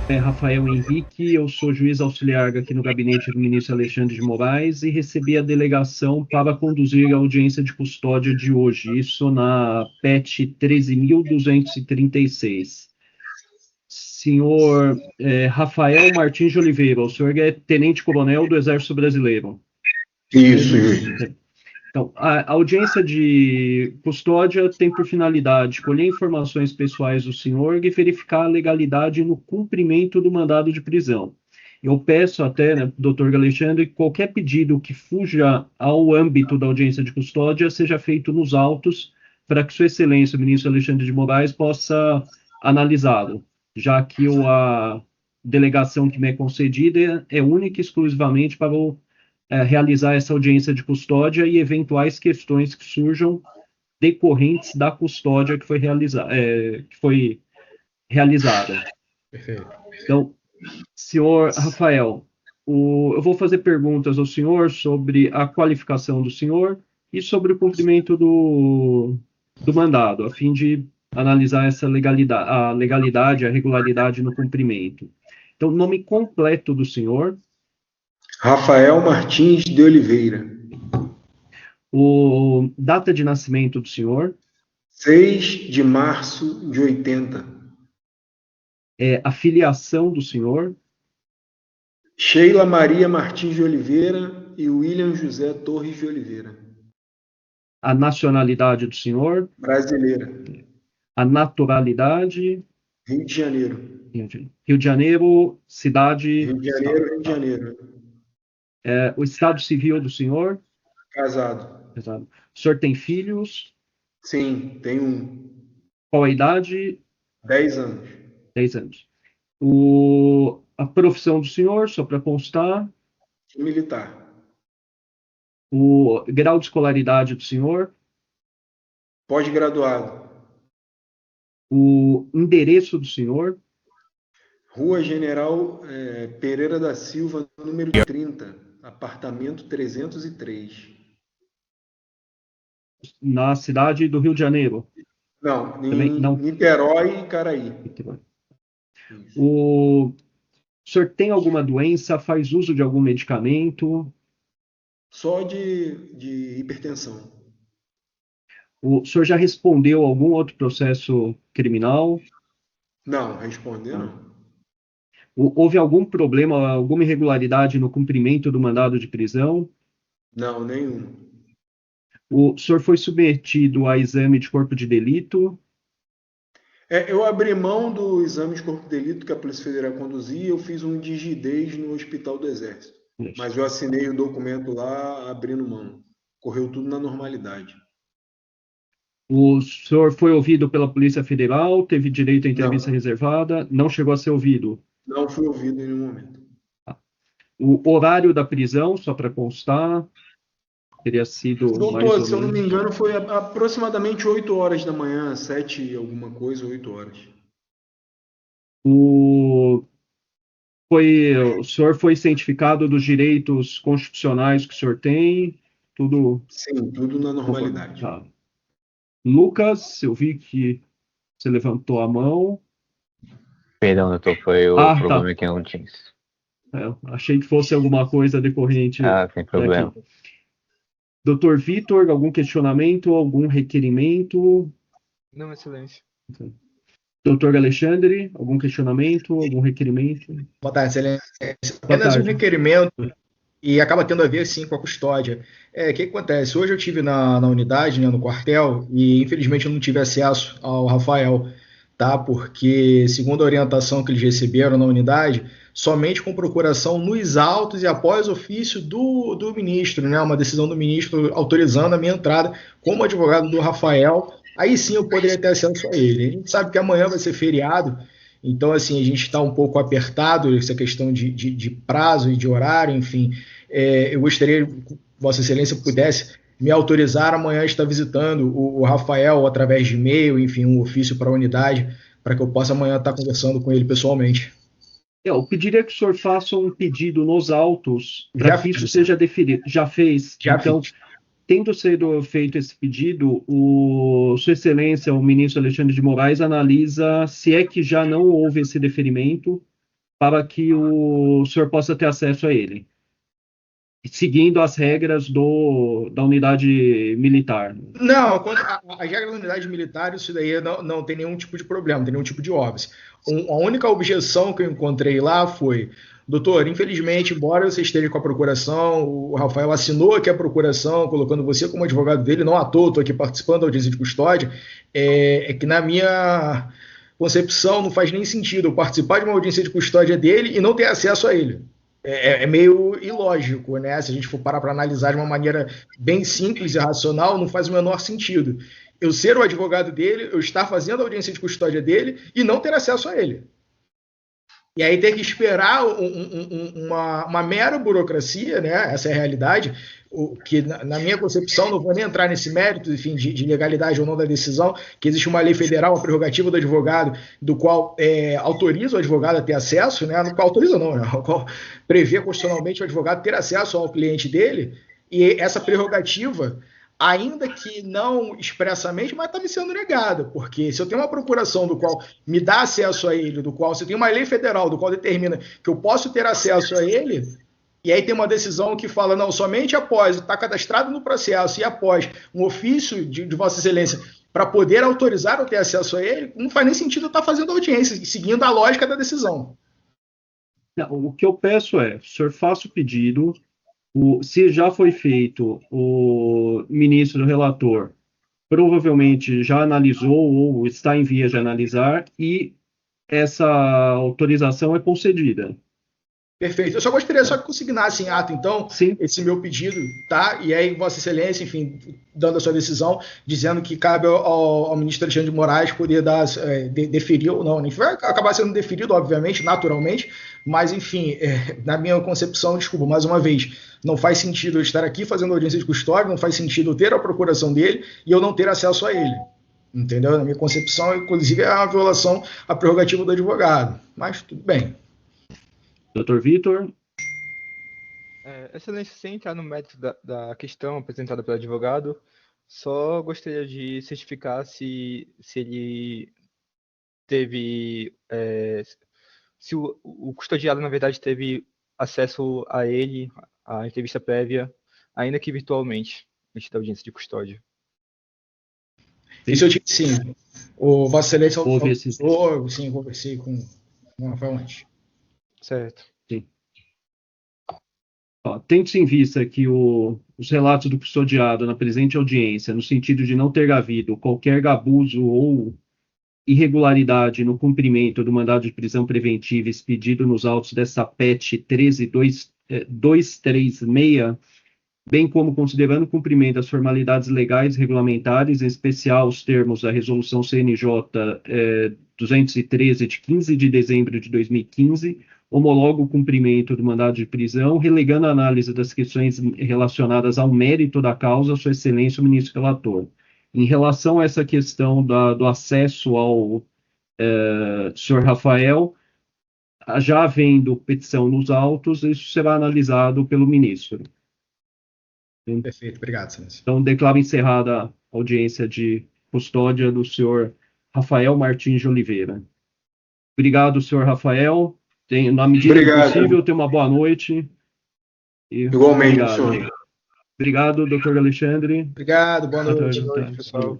Rafael Henrique, eu sou juiz auxiliar aqui no gabinete do ministro Alexandre de Moraes e recebi a delegação para conduzir a audiência de custódia de hoje, isso na PET 13.236. Senhor Rafael Martins de Oliveira, o senhor é tenente-coronel do Exército Brasileiro. Isso, isso. Então, a audiência de custódia tem por finalidade colher informações pessoais do senhor e verificar a legalidade no cumprimento do mandado de prisão. Eu peço até, né, doutor Alexandre, que qualquer pedido que fuja ao âmbito da audiência de custódia seja feito nos autos, para que Sua Excelência, o ministro Alexandre de Moraes, possa analisá-lo, já que a delegação que me é concedida é única e exclusivamente para realizar essa audiência de custódia e eventuais questões que surjam decorrentes da custódia que foi realizada. Perfeito. Então, senhor Rafael, eu vou fazer perguntas ao senhor sobre a qualificação do senhor e sobre o cumprimento do mandado, a fim de analisar essa legalidade, a regularidade no cumprimento. Então, nome completo do senhor. Rafael Martins de Oliveira. Data de nascimento do senhor. 6 de março de 80. A filiação do senhor. Sheila Maria Martins de Oliveira e William José Torres de Oliveira. A nacionalidade do senhor. Brasileira. A naturalidade. Rio de Janeiro. Rio de Janeiro, cidade. Rio de Janeiro, Rio de Janeiro. O estado civil do senhor. Casado. Exato. O senhor tem filhos? Sim, tem um. Qual a idade? 10 anos. 10 anos. A profissão do senhor, só para constar. Militar. O grau de escolaridade do senhor. Pós-graduado. O endereço do senhor. Rua General Pereira da Silva, número 30, apartamento 303. Na cidade do Rio de Janeiro. Não, Também, não. Niterói e Caraí. O senhor tem alguma doença? Faz uso de algum medicamento? Só de hipertensão. O senhor já respondeu a algum outro processo criminal? Não, responder não. Houve algum problema, alguma irregularidade no cumprimento do mandado de prisão? Não, nenhum. O senhor foi submetido a exame de corpo de delito? Eu abri mão do exame de corpo de delito que a Polícia Federal conduzia e eu fiz um de rigidez no Hospital do Exército. Isso. Mas eu assinei o documento lá abrindo mão. Correu tudo na normalidade. O senhor foi ouvido pela Polícia Federal? Teve direito à entrevista reservada? Não chegou a ser ouvido? Não fui ouvido em nenhum momento. O horário da prisão, só para constar, teria sido Doutor, se eu não me engano, foi aproximadamente 8 horas da manhã, 7 alguma coisa, 8 horas. O senhor foi cientificado dos direitos constitucionais que o senhor tem? Tudo? Sim, tudo na normalidade. Tá. Lucas, eu vi que você levantou a mão. Perdão, doutor, foi o problema aqui no Teams. Achei que fosse alguma coisa decorrente. Sem problema. Daqui. Doutor Vitor, algum questionamento, algum requerimento? Não, excelência. Doutor Alexandre, algum questionamento, algum requerimento? Boa tarde, excelência. Apenas um requerimento e acaba tendo a ver, sim, com a custódia. O que acontece? Hoje eu estive na unidade, né, no quartel, e infelizmente eu não tive acesso ao Rafael, tá? Porque, segundo a orientação que eles receberam na unidade, somente com procuração nos autos e após ofício do ministro, né? Uma decisão do ministro autorizando a minha entrada como advogado do Rafael, aí sim eu poderia ter acesso a ele. A gente sabe que amanhã vai ser feriado, então assim, a gente está um pouco apertado, essa questão de prazo e de horário, enfim. Eu gostaria que Vossa Excelência pudesse me autorizar amanhã a estar visitando o Rafael através de e-mail, enfim, um ofício para a unidade, para que eu possa amanhã estar conversando com ele pessoalmente. Eu pediria que o senhor faça um pedido nos autos para que isso seja definido. Já fez? Já então, fiz. Tendo sido feito esse pedido, Sua Excelência, o ministro Alexandre de Moraes, analisa se é que já não houve esse deferimento para que o senhor possa ter acesso a ele, seguindo as regras da unidade militar. Não, as regras da unidade militar, isso daí não tem nenhum tipo de problema, não tem nenhum tipo de óbice. A única objeção que eu encontrei lá foi: doutor, infelizmente, embora você esteja com a procuração, o Rafael assinou aqui a procuração, colocando você como advogado dele, não à toa, estou aqui participando da audiência de custódia, é que na minha concepção não faz nem sentido eu participar de uma audiência de custódia dele e não ter acesso a ele. É meio ilógico, né? Se a gente for parar para analisar de uma maneira bem simples e racional, não faz o menor sentido. Eu ser o advogado dele, eu estar fazendo a audiência de custódia dele e não ter acesso a ele. E aí ter que esperar uma mera burocracia, né? Essa é a realidade, que na minha concepção, não vou nem entrar nesse mérito, enfim, de legalidade ou não da decisão, que existe uma lei federal, a prerrogativa do advogado, do qual autoriza o advogado a ter acesso, né? No qual autoriza não, né? O qual prevê constitucionalmente o advogado ter acesso ao cliente dele, e essa prerrogativa, ainda que não expressamente, mas está me sendo negada, porque se eu tenho uma procuração do qual me dá acesso a ele, do qual se tem uma lei federal do qual determina que eu posso ter acesso a ele, e aí tem uma decisão que fala, não, somente após estar cadastrado no processo e após um ofício de Vossa Excelência para poder autorizar eu ter acesso a ele, não faz nem sentido eu estar fazendo audiência, seguindo a lógica da decisão. Não, o que eu peço é, o senhor faça o pedido. Se já foi feito, o ministro relator provavelmente já analisou ou está em vias de analisar e essa autorização é concedida. Perfeito. Eu só gostaria só que consignasse em ato, então, Sim. Esse meu pedido, tá? E aí, Vossa Excelência, enfim, dando a sua decisão, dizendo que cabe ao ministro Alexandre de Moraes poder deferir ou não. Vai acabar sendo deferido, obviamente, naturalmente, mas, enfim, na minha concepção, desculpa, mais uma vez, não faz sentido eu estar aqui fazendo audiência de custódia, não faz sentido eu ter a procuração dele e eu não ter acesso a ele. Entendeu? Na minha concepção, inclusive, é uma violação à prerrogativa do advogado. Mas tudo bem. Dr. Vitor? Excelência, sem entrar no mérito da questão apresentada pelo advogado, só gostaria de certificar se ele teve... se o custodiado, na verdade, teve acesso a ele, à entrevista prévia, ainda que virtualmente, antes da audiência de custódia. Isso eu tive sim. O Vossa Excelência Sim, conversei com o Rafael antes. Certo. Sim. Tendo-se em vista que os relatos do custodiado na presente audiência, no sentido de não ter havido qualquer abuso ou irregularidade no cumprimento do mandado de prisão preventiva expedido nos autos dessa PET 13236, bem como considerando o cumprimento das formalidades legais e regulamentares, em especial os termos da Resolução CNJ 213, de 15 de dezembro de 2015, homologa o cumprimento do mandado de prisão, relegando a análise das questões relacionadas ao mérito da causa a Sua Excelência, o ministro relator. Em relação a essa questão do acesso ao senhor Rafael, já havendo petição nos autos, isso será analisado pelo ministro. Perfeito, obrigado, Excelência. Então, declaro encerrada a audiência de custódia do senhor Rafael Martins de Oliveira. Obrigado, senhor Rafael. Na medida do possível, tenha uma boa noite. Igualmente, obrigado, senhor. Obrigado, doutor Alexandre. Obrigado, boa noite. Boa noite, pessoal.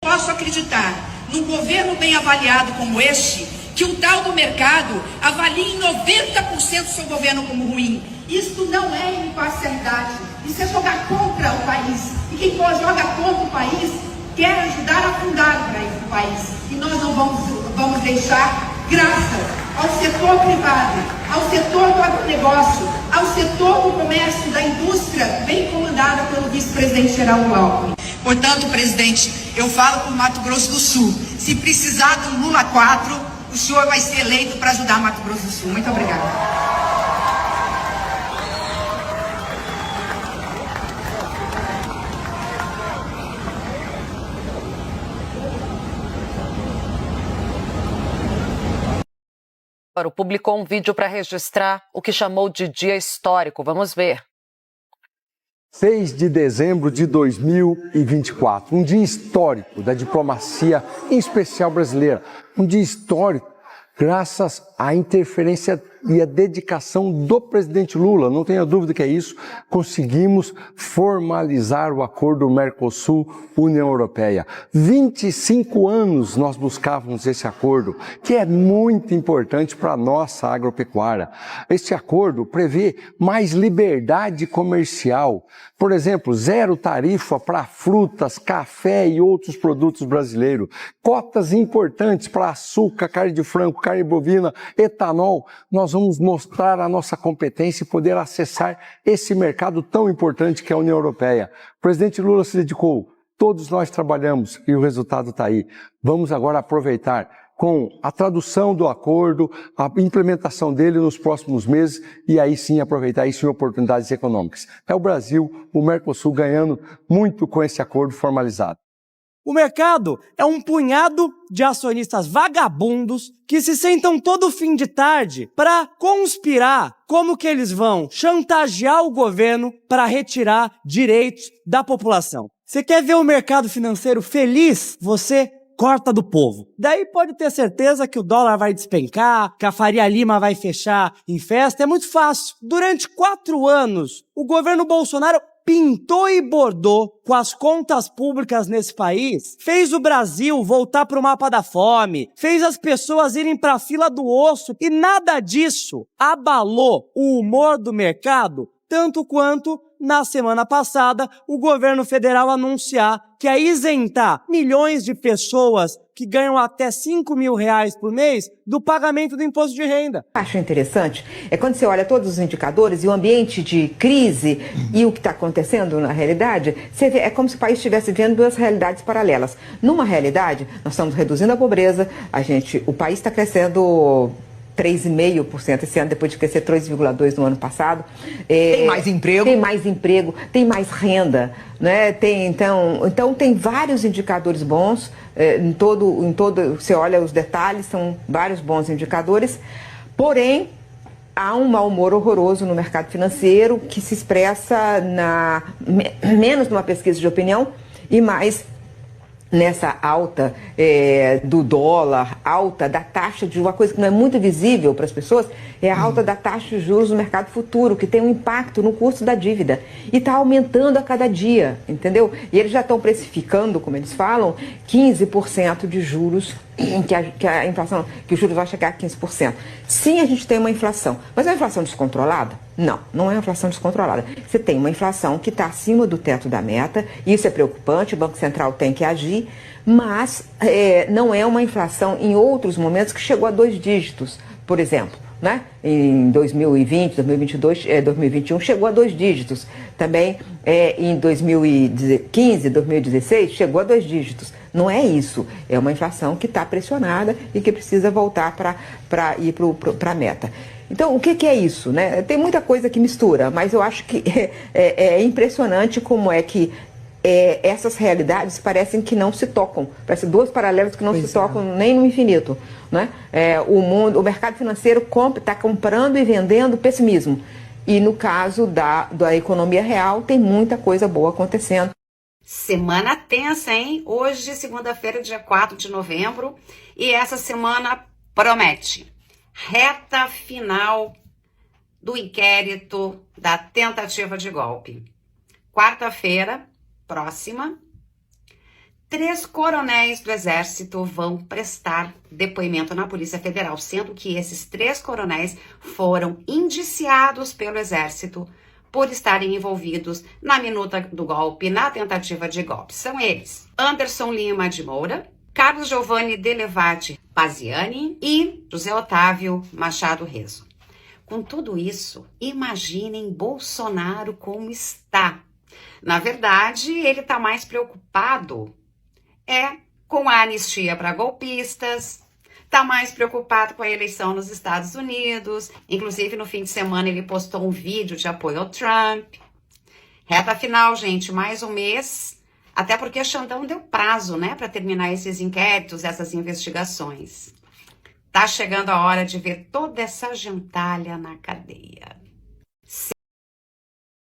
Posso acreditar num governo bem avaliado como este, que o tal do mercado avalie em 90% seu governo como ruim. Isso não é imparcialidade, isso é jogar contra o país. E quem joga contra o país quer ajudar a afundar o país. E nós não vamos deixar, graças ao setor privado, ao setor do agronegócio, ao setor do comércio, da indústria, bem comandada pelo vice-presidente Geraldo Alckmin. Portanto, presidente, eu falo por Mato Grosso do Sul. Se precisar de um Lula 4, o senhor vai ser eleito para ajudar Mato Grosso do Sul. Muito obrigada. Publicou um vídeo para registrar o que chamou de dia histórico. Vamos ver. 6 de dezembro de 2024, um dia histórico da diplomacia, em especial brasileira. Um dia histórico graças à interferência e à dedicação do presidente Lula, não tenha dúvida que é isso, conseguimos formalizar o acordo Mercosul-União Europeia. 25 anos nós buscávamos esse acordo, que é muito importante para a nossa agropecuária. Este acordo prevê mais liberdade comercial, por exemplo, zero tarifa para frutas, café e outros produtos brasileiros, cotas importantes para açúcar, carne de frango, carne bovina, etanol. Nós vamos mostrar a nossa competência e poder acessar esse mercado tão importante que é a União Europeia. O presidente Lula se dedicou, todos nós trabalhamos e o resultado está aí. Vamos agora aproveitar com a tradução do acordo, a implementação dele nos próximos meses e aí sim aproveitar isso em oportunidades econômicas. É o Brasil, o Mercosul ganhando muito com esse acordo formalizado. O mercado é um punhado de acionistas vagabundos que se sentam todo fim de tarde para conspirar como que eles vão chantagear o governo para retirar direitos da população. Você quer ver o mercado financeiro feliz? Você corta do povo. Daí pode ter certeza que o dólar vai despencar, que a Faria Lima vai fechar em festa. É muito fácil. Durante 4 anos, o governo Bolsonaro pintou e bordou com as contas públicas nesse país, fez o Brasil voltar para o mapa da fome, fez as pessoas irem para a fila do osso e nada disso abalou o humor do mercado, tanto quanto na semana passada o governo federal anunciar que ia isentar milhões de pessoas que ganham até R$5.000 por mês do pagamento do imposto de renda. Acho interessante é quando você olha todos os indicadores e o ambiente de crise e o que está acontecendo na realidade, você vê, é como se o país estivesse vendo 2 realidades paralelas. Numa realidade, nós estamos reduzindo a pobreza, o país está crescendo 3,5% esse ano, depois de crescer 3,2% no ano passado. Tem mais emprego? Tem mais emprego, tem mais renda, né? Então tem vários indicadores bons, você olha os detalhes, são vários bons indicadores, porém, há um mau humor horroroso no mercado financeiro que se expressa menos numa pesquisa de opinião e mais nessa alta do dólar, alta da taxa de uma coisa que não é muito visível para as pessoas, é a alta da taxa de juros no mercado futuro, que tem um impacto no custo da dívida. E está aumentando a cada dia, entendeu? E eles já estão precificando, como eles falam, 15% de juros, que o juros vai chegar a 15%. Sim, a gente tem uma inflação, mas é uma inflação descontrolada? Não, não é uma inflação descontrolada. Você tem uma inflação que está acima do teto da meta, isso é preocupante, o Banco Central tem que agir, mas não é uma inflação em outros momentos que chegou a 2 dígitos, por exemplo. Né? Em 2020, 2022, 2021 chegou a 2 dígitos. Também em 2015, 2016 chegou a 2 dígitos. Não é isso. É uma inflação que está pressionada e que precisa voltar para ir para a meta. Então, o que é isso? Né? Tem muita coisa que mistura, mas eu acho que é impressionante como é que essas realidades parecem que não se tocam. Parecem 2 paralelos que não se tocam nem no infinito. Né? O mercado financeiro está comprando e vendendo pessimismo. E no caso da economia real, tem muita coisa boa acontecendo. Semana tensa, hein? Hoje, segunda-feira, dia 4 de novembro. E essa semana promete. Reta final do inquérito da tentativa de golpe. Quarta-feira próxima, 3 coronéis do Exército vão prestar depoimento na Polícia Federal, sendo que esses 3 coronéis foram indiciados pelo Exército por estarem envolvidos na minuta do golpe, na tentativa de golpe. São eles: Anderson Lima de Moura, Carlos Giovanni Delevade Paziani e José Otávio Machado Rezo. Com tudo isso, imaginem Bolsonaro como está. Na verdade, ele está mais preocupado com a anistia para golpistas, está mais preocupado com a eleição nos Estados Unidos. Inclusive, no fim de semana, ele postou um vídeo de apoio ao Trump. Reta final, gente, mais um mês, até porque a Xandão deu prazo, né, para terminar esses inquéritos, essas investigações. Tá chegando a hora de ver toda essa gentalha na cadeia.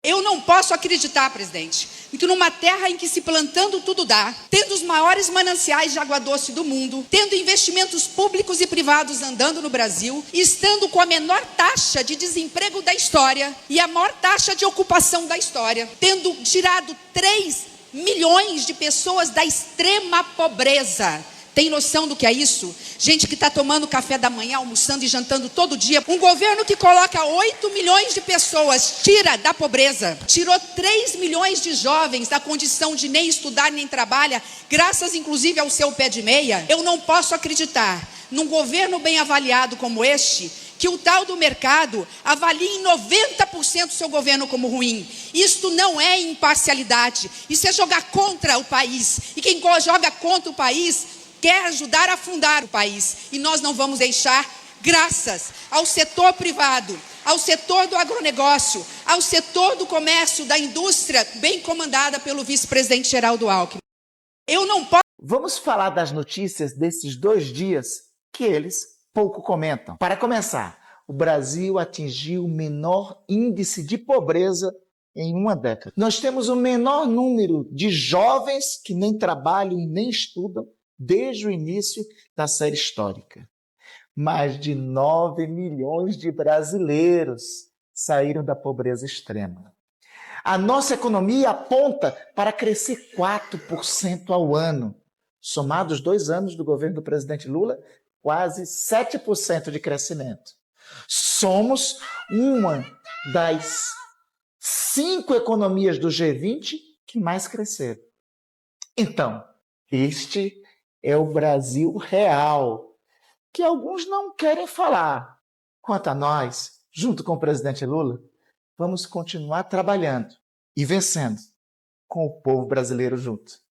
Eu não posso acreditar, presidente, que numa terra em que se plantando tudo dá, tendo os maiores mananciais de água doce do mundo, tendo investimentos públicos e privados andando no Brasil, estando com a menor taxa de desemprego da história e a maior taxa de ocupação da história, tendo tirado 3 milhões de pessoas da extrema pobreza. Tem noção do que é isso? Gente que está tomando café da manhã, almoçando e jantando todo dia. Um governo que coloca 8 milhões de pessoas, tira da pobreza. Tirou 3 milhões de jovens da condição de nem estudar nem trabalhar, graças inclusive ao seu pé de meia. Eu não posso acreditar num governo bem avaliado como este, que o tal do mercado avalie em 90% seu governo como ruim. Isto não é imparcialidade, isso é jogar contra o país. E quem joga contra o país quer ajudar a afundar o país. E nós não vamos deixar, graças ao setor privado, ao setor do agronegócio, ao setor do comércio, da indústria, bem comandada pelo vice-presidente Geraldo Alckmin. Eu não posso... Vamos falar das notícias desses 2 dias que eles pouco comentam. Para começar, o Brasil atingiu o menor índice de pobreza em uma década. Nós temos o menor número de jovens que nem trabalham nem estudam desde o início da série histórica. Mais de 9 milhões de brasileiros saíram da pobreza extrema. A nossa economia aponta para crescer 4% ao ano. Somados os 2 anos do governo do presidente Lula, quase 7% de crescimento. Somos uma das 5 economias do G20 que mais cresceram. Então, este é o Brasil real, que alguns não querem falar. Quanto a nós, junto com o presidente Lula, vamos continuar trabalhando e vencendo com o povo brasileiro junto.